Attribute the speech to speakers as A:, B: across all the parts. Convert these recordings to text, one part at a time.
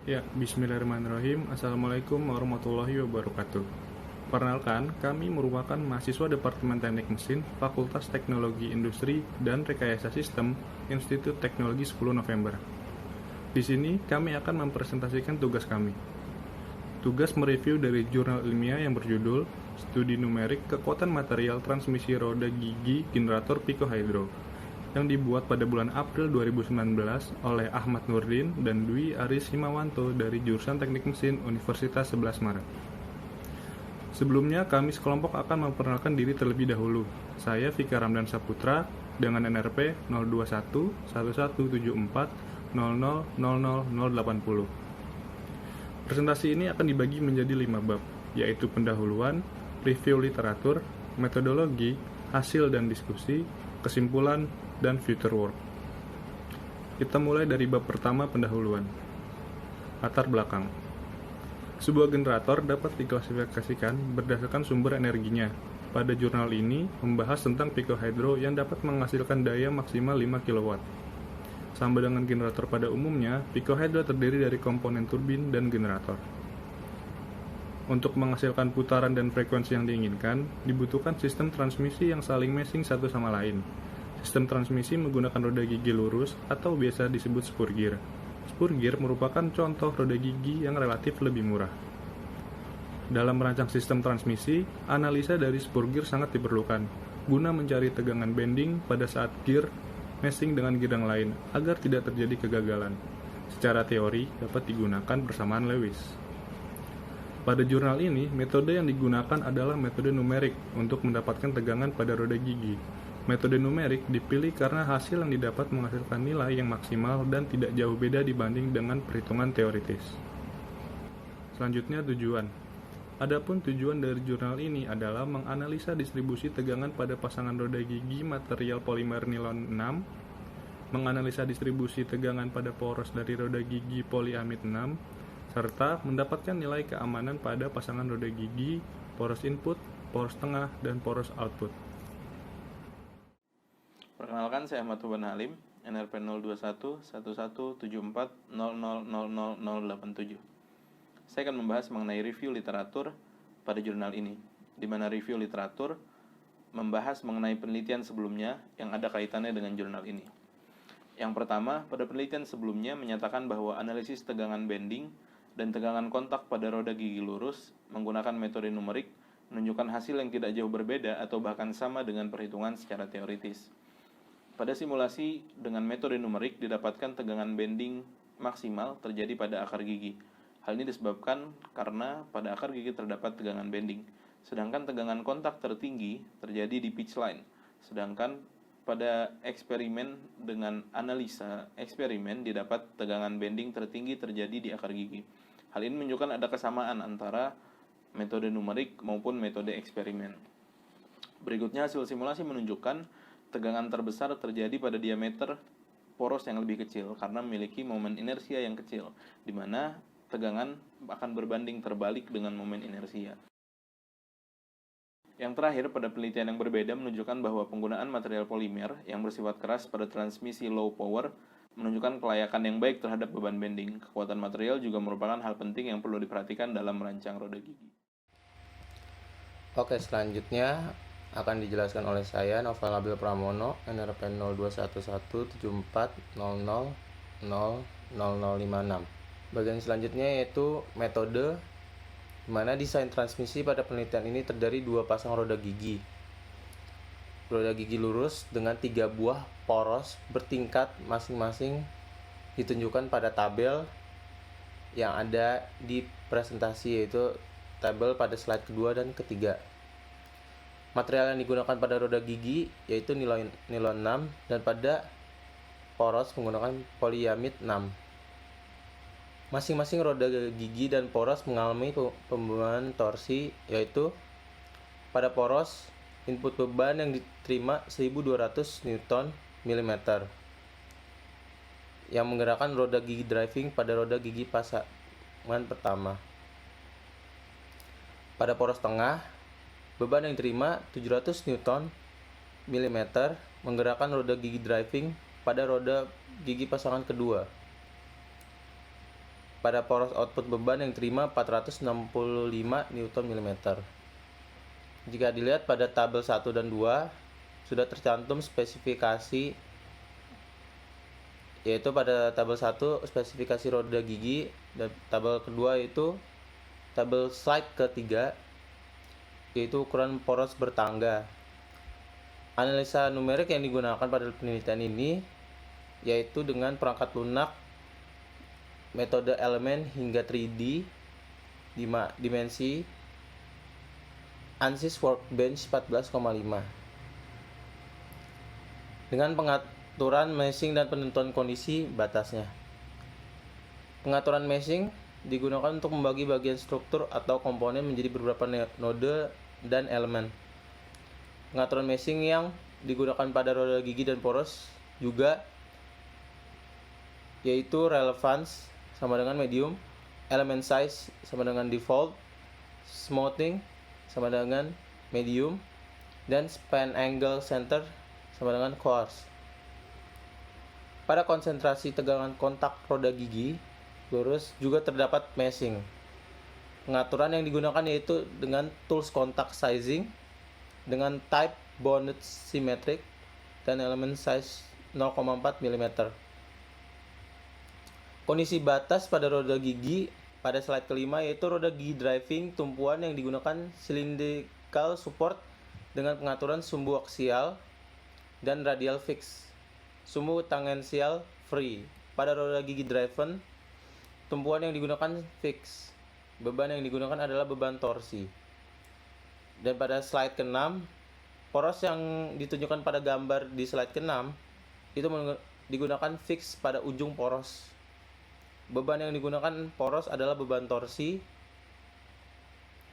A: Ya, bismillahirrahmanirrahim. Assalamualaikum warahmatullahi wabarakatuh. Perkenalkan, kami merupakan mahasiswa Departemen Teknik Mesin, Fakultas Teknologi Industri dan Rekayasa Sistem, Institut Teknologi 10 November. Di sini, kami akan mempresentasikan tugas kami. Tugas mereview dari jurnal ilmiah yang berjudul Studi Numerik Kekuatan Material Transmisi Roda Gigi Generator Picohydro yang dibuat pada bulan April 2019 oleh Ahmad Nurdin dan Dwi Aris Himawanto dari jurusan Teknik Mesin Universitas 11 Maret. Sebelumnya, kami sekelompok akan memperkenalkan diri terlebih dahulu. Saya Fikar Ramdan Saputra dengan NRP 021 1174 00 Presentasi ini akan dibagi menjadi 5 bab, yaitu pendahuluan, review literatur, metodologi, hasil dan diskusi, kesimpulan, dan future work. Kita mulai dari bab pertama, pendahuluan. Latar belakang. Sebuah generator dapat diklasifikasikan berdasarkan sumber energinya. Pada jurnal ini membahas tentang picohydro yang dapat menghasilkan daya maksimal 5 kW. Sama dengan generator pada umumnya, picohydro terdiri dari komponen turbin dan generator. Untuk menghasilkan putaran dan frekuensi yang diinginkan, dibutuhkan sistem transmisi yang saling matching satu sama lain. Sistem transmisi menggunakan roda gigi lurus atau biasa disebut spur gear. Spur gear merupakan contoh roda gigi yang relatif lebih murah. Dalam merancang sistem transmisi, analisa dari spur gear sangat diperlukan, guna mencari tegangan bending pada saat gear matching dengan gear yang lain, agar tidak terjadi kegagalan. Secara teori, dapat digunakan persamaan Lewis. Pada jurnal ini, metode yang digunakan adalah metode numerik untuk mendapatkan tegangan pada roda gigi. Metode numerik dipilih karena hasil yang didapat menghasilkan nilai yang maksimal dan tidak jauh beda dibanding dengan perhitungan teoritis. Selanjutnya, tujuan. Adapun tujuan dari jurnal ini adalah menganalisa distribusi tegangan pada pasangan roda gigi material polimer nilon 6, menganalisa distribusi tegangan pada poros dari roda gigi poliamid 6, serta mendapatkan nilai keamanan pada pasangan roda gigi, poros input, poros tengah, dan poros output.
B: Perkenalkan, saya Ahmad Tuban Halim, NRP 021 1174 000087. Saya akan membahas mengenai review literatur pada jurnal ini, di mana review literatur membahas mengenai penelitian sebelumnya yang ada kaitannya dengan jurnal ini. Yang pertama, pada penelitian sebelumnya menyatakan bahwa analisis tegangan bending dan tegangan kontak pada roda gigi lurus menggunakan metode numerik menunjukkan hasil yang tidak jauh berbeda atau bahkan sama dengan perhitungan secara teoritis. Pada simulasi dengan metode numerik didapatkan tegangan bending maksimal terjadi pada akar gigi. Hal ini disebabkan karena pada akar gigi terdapat tegangan bending, sedangkan tegangan kontak tertinggi terjadi di pitch line. Sedangkan pada eksperimen dengan analisa eksperimen didapat tegangan bending tertinggi terjadi di akar gigi. Hal ini menunjukkan ada kesamaan antara metode numerik maupun metode eksperimen. Berikutnya, hasil simulasi menunjukkan tegangan terbesar terjadi pada diameter poros yang lebih kecil karena memiliki momen inersia yang kecil, di mana tegangan akan berbanding terbalik dengan momen inersia. Yang terakhir, pada penelitian yang berbeda menunjukkan bahwa penggunaan material polimer yang bersifat keras pada transmisi low power menunjukkan kelayakan yang baik terhadap beban bending. Kekuatan material juga merupakan hal penting yang perlu diperhatikan dalam merancang roda gigi.
C: Oke, selanjutnya akan dijelaskan oleh saya, Novel Nabil Pramono, NRP 0211470000056. Bagian selanjutnya yaitu metode, di mana desain transmisi pada penelitian ini terdiri 2 pasang roda gigi. Roda gigi lurus dengan 3 buah poros bertingkat masing-masing ditunjukkan pada tabel yang ada di presentasi, yaitu tabel pada slide kedua dan ketiga. Material yang digunakan pada roda gigi yaitu nilon 6 dan pada poros menggunakan poliamid 6. Masing-masing roda gigi dan poros mengalami pembunuhan torsi, yaitu pada poros input beban yang diterima 1200 Newton mm yang menggerakkan roda gigi driving pada roda gigi pasangan pertama. Pada poros tengah, beban yang diterima 700 Newton mm menggerakkan roda gigi driving pada roda gigi pasangan kedua. pada poros output beban yang diterima 465 Nm. Jika dilihat pada tabel 1 dan 2 sudah tercantum spesifikasi, yaitu pada tabel 1 spesifikasi roda gigi, dan tabel kedua itu tabel slide ketiga yaitu ukuran poros bertangga. Analisa numerik yang digunakan pada penelitian ini yaitu dengan perangkat lunak, metode elemen hingga 3D, dimensi ANSYS Workbench 14,5. Dengan pengaturan meshing dan penentuan kondisi batasnya. Pengaturan meshing digunakan untuk membagi bagian struktur atau komponen menjadi beberapa node dan elemen. Pengaturan meshing yang digunakan pada roda gigi dan poros juga yaitu relevance sama dengan medium, element size sama dengan default, smoothing sama dengan medium, dan span angle center sama dengan coarse. Pada konsentrasi tegangan kontak roda gigi lurus juga terdapat meshing. Pengaturan yang digunakan yaitu dengan tools contact sizing dengan type bonded symmetric dan element size 0,4 mm. Kondisi batas pada roda gigi pada slide kelima yaitu roda gigi driving tumpuan yang digunakan cylindrical support dengan pengaturan sumbu aksial dan radial fix, sumbu tangensial free. Pada roda gigi driven tumpuan yang digunakan fix, beban yang digunakan adalah beban torsi. Dan pada slide ke-6, poros yang ditunjukkan pada gambar di slide ke-6 itu digunakan fix pada ujung poros. Beban yang digunakan poros adalah beban torsi,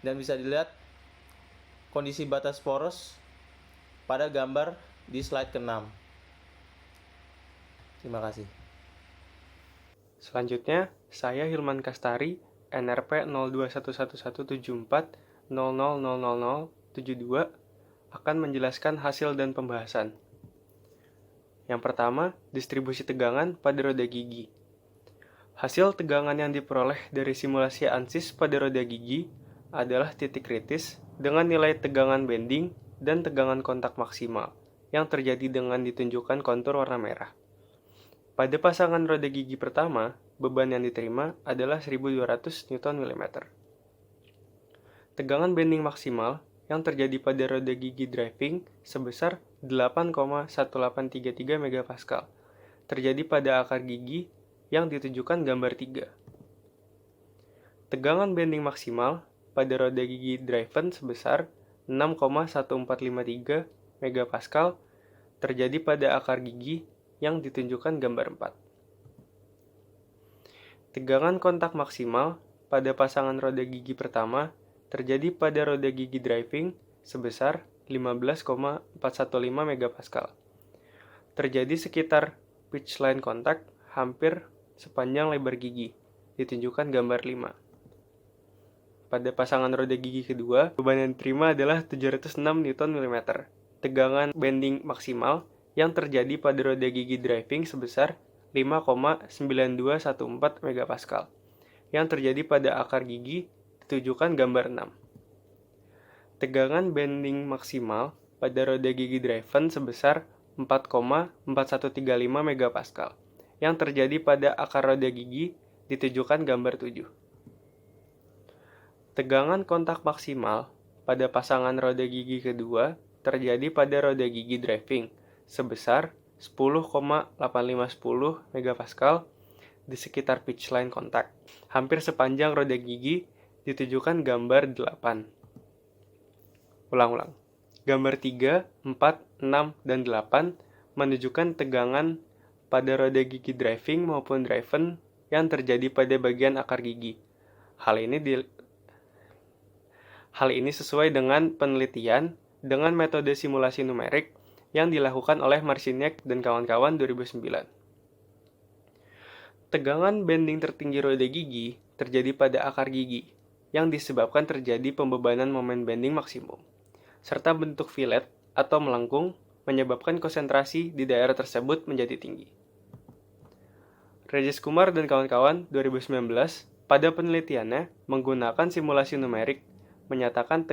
C: dan bisa dilihat kondisi batas poros pada gambar di slide ke-6. Terima kasih.
D: Selanjutnya, saya Hilman Kastari, NRP 02117400000072 akan menjelaskan hasil dan pembahasan. Yang pertama, distribusi tegangan pada roda gigi. Hasil tegangan yang diperoleh dari simulasi ANSYS pada roda gigi adalah titik kritis dengan nilai tegangan bending dan tegangan kontak maksimal yang terjadi dengan ditunjukkan kontur warna merah. Pada pasangan roda gigi pertama, beban yang diterima adalah 1200 Nm. Tegangan bending maksimal yang terjadi pada roda gigi driving sebesar 8,1833 MPa terjadi pada akar gigi yang ditunjukkan gambar 3. Tegangan bending maksimal pada roda gigi driven sebesar 6,1453 MPa terjadi pada akar gigi yang ditunjukkan gambar 4. Tegangan kontak maksimal pada pasangan roda gigi pertama terjadi pada roda gigi driving sebesar 15,415 MPa. Terjadi sekitar pitch line kontak hampir sepanjang lebar gigi, ditunjukkan gambar 5. Pada pasangan roda gigi kedua, beban yang diterima adalah 706 Nm. Tegangan bending maksimal yang terjadi pada roda gigi driving sebesar 5,9214 MPa yang terjadi pada akar gigi ditunjukkan gambar 6. Tegangan bending maksimal pada roda gigi driven sebesar 4,4135 MPa yang terjadi pada akar roda gigi ditunjukkan gambar 7. Tegangan kontak maksimal pada pasangan roda gigi kedua terjadi pada roda gigi driving sebesar 10,8510 MPa di sekitar pitch line kontak, hampir sepanjang roda gigi ditunjukkan gambar 8. Ulang-ulang. Gambar 3, 4, 6, dan 8 menunjukkan tegangan pada roda gigi driving maupun driven yang terjadi pada bagian akar gigi. Hal ini sesuai dengan penelitian dengan metode simulasi numerik yang dilakukan oleh Marciniak dan kawan-kawan 2009. Tegangan bending tertinggi roda gigi terjadi pada akar gigi yang disebabkan terjadi pembebanan momen bending maksimum, serta bentuk fillet atau melengkung menyebabkan konsentrasi di daerah tersebut menjadi tinggi. Regis Kumar dan kawan-kawan 2019 Pada penelitiannya, menggunakan simulasi numerik, menyatakan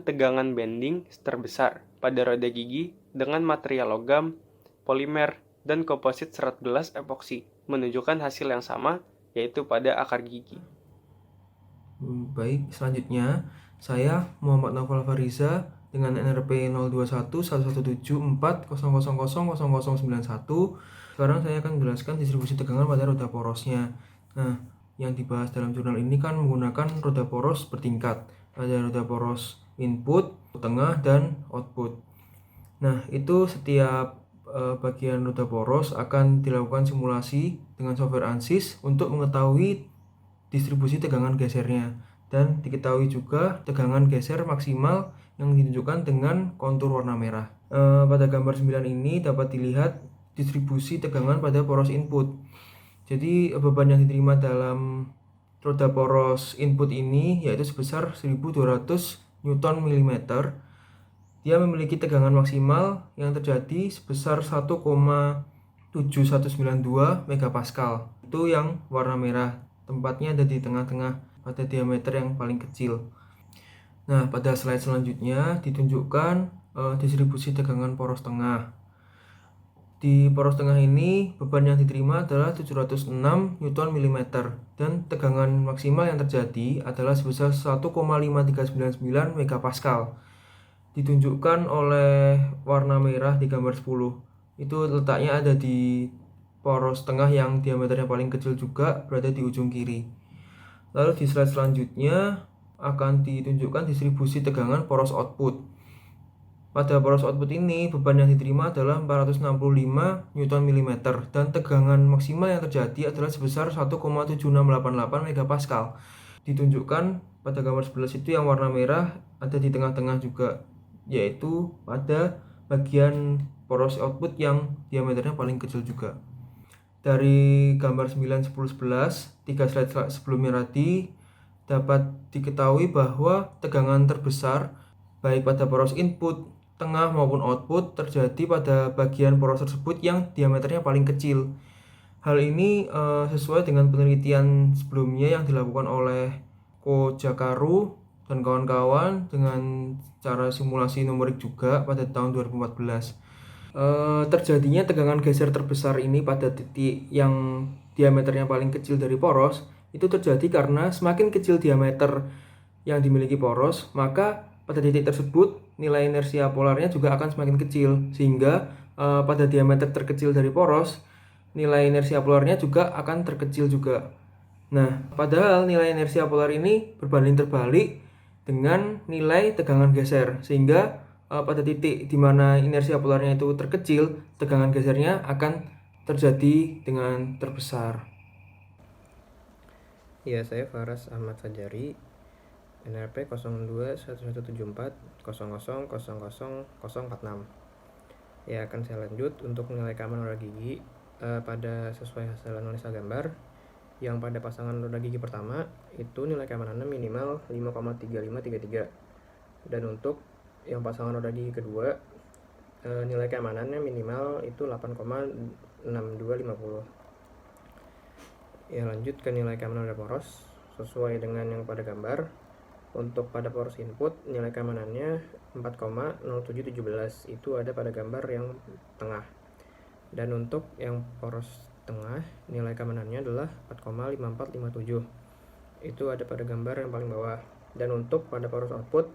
D: tegangan bending terbesar pada roda gigi dengan material logam, polimer, dan komposit serat gelas epoksi, menunjukkan hasil yang sama, yaitu pada akar gigi.
E: Baik, selanjutnya saya Muhammad Naufal Fariza dengan NRP 02111740000091. Sekarang saya akan menjelaskan distribusi tegangan pada roda porosnya. Nah, yang dibahas dalam jurnal ini kan menggunakan roda poros bertingkat. Ada roda poros input, tengah, dan output. Nah, itu setiap bagian roda poros akan dilakukan simulasi dengan software ANSYS untuk mengetahui distribusi tegangan gesernya, dan diketahui juga tegangan geser maksimal yang ditunjukkan dengan kontur warna merah. Pada gambar 9 ini dapat dilihat distribusi tegangan pada poros input. Jadi beban yang diterima dalam roda poros input ini yaitu sebesar 1200 Newton mm. Dia memiliki tegangan maksimal yang terjadi sebesar 1,7192 megapascal. Itu yang warna merah. Tempatnya ada di tengah-tengah pada diameter yang paling kecil. Nah, pada slide selanjutnya ditunjukkan distribusi tegangan poros tengah. Di poros tengah ini beban yang diterima adalah 706 Newton mm dan tegangan maksimal yang terjadi adalah sebesar 1,5399 megapascal. Ditunjukkan oleh warna merah di gambar 10. Itu letaknya ada di poros tengah yang diameternya paling kecil juga, berada di ujung kiri. Lalu di slide selanjutnya akan ditunjukkan distribusi tegangan poros output. Pada poros output ini beban yang diterima adalah 465 Newton mm dan tegangan maksimal yang terjadi adalah sebesar 1,7688 megapascal. Ditunjukkan pada gambar 11 itu yang warna merah ada di tengah-tengah juga, yaitu pada bagian poros output yang diameternya paling kecil juga. Dari gambar 9, 10, 11, 3 slide sebelumnya tadi dapat diketahui bahwa tegangan terbesar baik pada poros input, tengah maupun output terjadi pada bagian poros tersebut yang diameternya paling kecil. Hal ini sesuai dengan penelitian sebelumnya yang dilakukan oleh Ko Jakaru dan kawan-kawan dengan cara simulasi numerik juga pada tahun 2014. Terjadinya tegangan geser terbesar ini pada titik yang diameternya paling kecil dari poros itu terjadi karena semakin kecil diameter yang dimiliki poros, maka pada titik tersebut nilai inersia polarnya juga akan semakin kecil, sehingga pada diameter terkecil dari poros nilai inersia polarnya juga akan terkecil juga. Nah, padahal nilai inersia polar ini berbanding terbalik dengan nilai tegangan geser, sehingga pada titik di mana inersia polarnya itu terkecil, tegangan gesernya akan terjadi dengan terbesar.
F: Ya, saya Faras Ahmad Fajari, NRP 02117400000046. Ya, akan saya lanjut untuk nilai keamanan roda gigi pada sesuai hasil analisa gambar. Yang pada pasangan roda gigi pertama itu nilai keamanannya minimal 5,3533, dan untuk yang pasangan roda gigi kedua nilai keamanannya minimal itu 8,6250. Ya, lanjut ke nilai keamanan roda poros sesuai dengan yang pada gambar. Untuk pada poros input nilai keamanannya 4,0717, itu ada pada gambar yang tengah. Dan untuk yang poros tengah nilai keamanannya adalah 4,5457, itu ada pada gambar yang paling bawah. Dan untuk pada poros output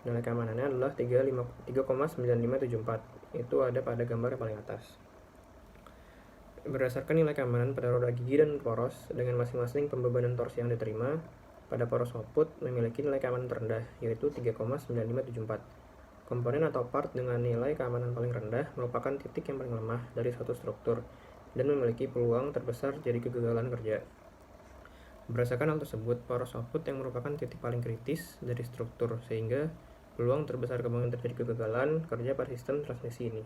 F: nilai keamanannya adalah 3,9574, itu ada pada gambar yang paling atas. Berdasarkan nilai keamanan pada roda gigi dan poros dengan masing-masing pembebanan torsi yang diterima, pada poros output memiliki nilai keamanan terendah, yaitu 3,9574. Komponen atau part dengan nilai keamanan paling rendah merupakan titik yang paling lemah dari suatu struktur dan memiliki peluang terbesar jadi kegagalan kerja. Berdasarkan hal tersebut, poros output yang merupakan titik paling kritis dari struktur, sehingga peluang terbesar kemungkinan terjadi kegagalan kerja pada sistem transmisi ini.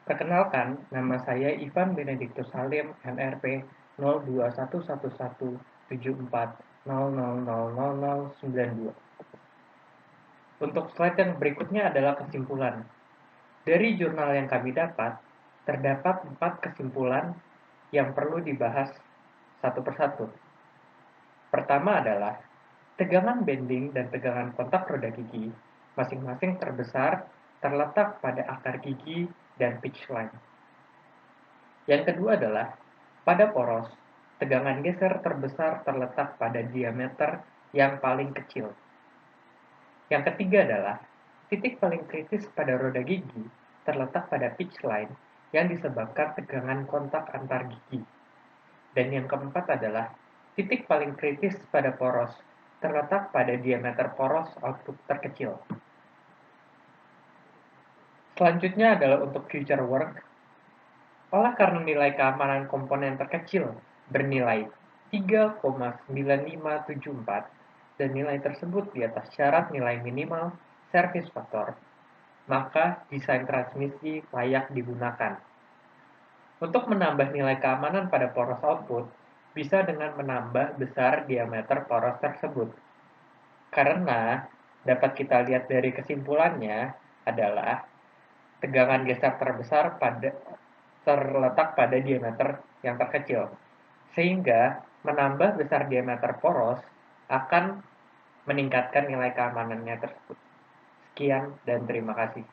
G: Perkenalkan, nama saya Ivan Benedictus Salim, NRP 02117400000092. Untuk slide yang berikutnya adalah kesimpulan. Dari jurnal yang kami dapat, terdapat 4 kesimpulan yang perlu dibahas satu persatu. Pertama adalah tegangan bending dan tegangan kontak roda gigi masing-masing terbesar terletak pada akar gigi dan pitch line. Yang kedua adalah pada poros, tegangan geser terbesar terletak pada diameter yang paling kecil. Yang ketiga adalah titik paling kritis pada roda gigi terletak pada pitch line yang disebabkan tegangan kontak antar gigi. Dan yang keempat adalah titik paling kritis pada poros terletak pada diameter poros output terkecil. Selanjutnya adalah untuk future work. Oleh karena nilai keamanan komponen terkecil bernilai 3,9574 dan nilai tersebut di atas syarat nilai minimal service factor, maka desain transmisi layak digunakan. Untuk menambah nilai keamanan pada poros output, bisa dengan menambah besar diameter poros tersebut. Karena dapat kita lihat dari kesimpulannya adalah tegangan geser terbesar terletak pada diameter yang terkecil. Sehingga menambah besar diameter poros akan meningkatkan nilai keamanannya tersebut. Sekian dan terima kasih.